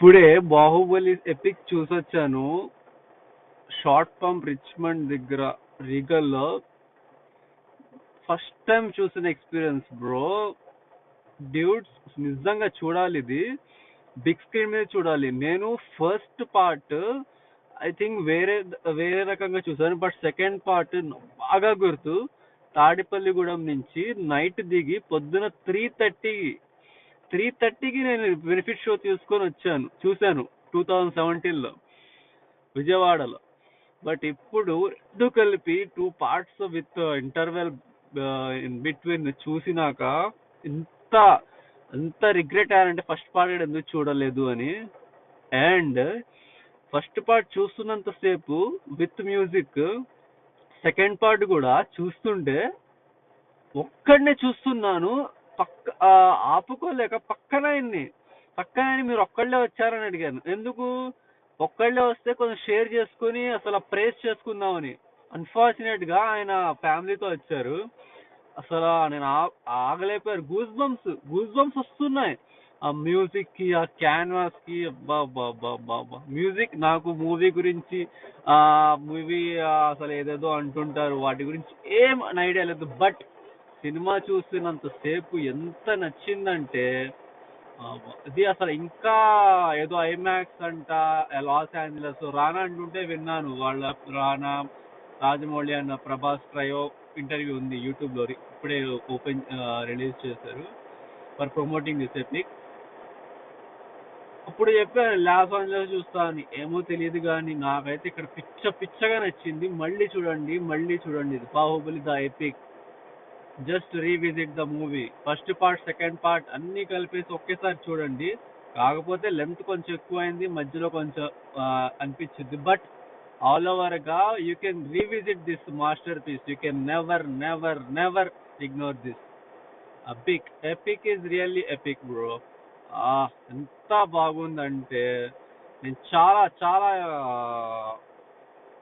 ఇప్పుడే బాహుబలి ఎపిక్ చూసొచ్చాను. Short Pump Richmond దగ్గర రీగల్లో ఫస్ట్ టైం చూసిన ఎక్స్పీరియన్స్ బ్రో. డ్యూడ్స్ నిజంగా చూడాలి, ఇది బిగ్ స్క్రీన్ మీద చూడాలి. నేను ఫస్ట్ పార్ట్ ఐ థింక్ వేరే వేరే రకంగా చూసాను, బట్ సెకండ్ పార్ట్ బాగా గుర్తు. తాడిపల్లిగూడెం నుంచి నైట్ దిగి పొద్దున 3:30కి నేను బెనిఫిట్ షో చూశాను 2017లో విజయవాడలో. బట్ ఇప్పుడు రెండు కలిపి 2 parts with interval in between చూసినాక ఇంత అంత రిగ్రెట్ అయ్యానంటే ఫస్ట్ పార్ట్ ఎందుకు చూడలేదు అని. అండ్ ఫస్ట్ పార్ట్ చూస్తున్నంత సేపు విత్ మ్యూజిక్, సెకండ్ పార్ట్ కూడా చూస్తుంటే ఒక్కడనే చూస్తున్నాను, ఆపుకోలేక పక్కన మీరు ఒక్కళ్ళే వచ్చారని అడిగాను. ఎందుకు ఒక్కళ్ళే వస్తే కొంచెం షేర్ చేసుకుని అసలు ప్రేస్ చేసుకుందామని. అన్ఫార్చునేట్ గా ఆయన ఫ్యామిలీతో వచ్చారు. అసలు నేను ఆగలేకపోయారు. గూస్ బంప్స్ వస్తున్నాయి ఆ మ్యూజిక్ కి, ఆ క్యాన్వాస్ కి. మ్యూజిక్ నాకు మూవీ గురించి, ఆ మూవీ అసలు ఏదేదో అంటుంటారు, వాటి గురించి ఏం ఐడియా లేదు. బట్ సినిమా చూసినంత సేపు ఎంత నచ్చిందంటే ఇది అసలు ఇంకా ఏదో ఐమాక్స్ అంట, లాస్ ఏంజలస్ రానా అంటుంటే విన్నాను. వాళ్ళ రానా, రాజమౌళి అన్న ప్రభాస్ ట్రయో ఇంటర్వ్యూ ఉంది యూట్యూబ్ లో, ఇప్పుడే ఓపెన్ రిలీజ్ చేశారు ఫర్ ప్రమోటింగ్ దిస్ ఎపిక్. అప్పుడు చెప్పాను లాస్ ఏంజలస్ చూస్తా అని. ఏమో తెలియదు కానీ నాకైతే ఇక్కడ పిచ్చగా నచ్చింది. మళ్ళీ చూడండి ఇది Baahubali the epic. Just revisit the movie. First part, second part అన్ని కలిపేసి ఒకేసారి చూడండి. కాకపోతే లెంత్ కొంచెం ఎక్కువైంది, మధ్యలో కొంచెం అనిపించింది. బట్ ఆల్ ఓవర్ గా you can revisit this masterpiece. You can never ignore this epic is really epic bro. ఎంత బాగుందంటే నేను చాలా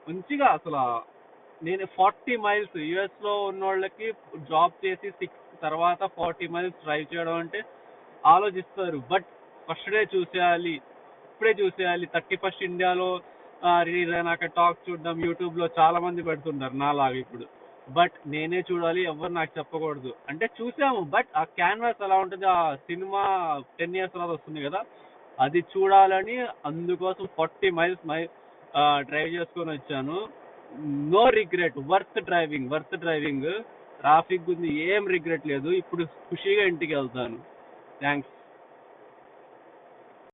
మంచిగా అసలు నేను 40 మైల్స్ యుఎస్ లో ఉన్న వాళ్ళకి జాబ్ చేసి 6 తర్వాత 40 మైల్స్ డ్రైవ్ చేయడం అంటే ఆలోచిస్తారు. బట్ ఫస్ట్ డే చూసేయాలి, ఇప్పుడే చూసేయాలి. 31st ఇండియాలో రిలీజ్ అయినాక టాక్ చూడడం యూట్యూబ్ లో చాలా మంది పెడుతుంటారు నాలాగా ఇప్పుడు. బట్ నేనే చూడాలి, ఎవరు నాకు చెప్పకూడదు. అంటే చూసాము, బట్ ఆ క్యాన్వాస్ ఎలా ఉంటుంది, ఆ సినిమా 10 years తర్వాత వస్తుంది కదా, అది చూడాలని అందుకోసం 40 మైల్స్ డ్రైవ్ చేసుకొని వచ్చాను. No regret, worth driving. Traffic గురించి ఏం రిగ్రెట్ లేదు. ఇప్పుడు ఖుషిగా ఇంటికి వెళ్తాను. థ్యాంక్స్.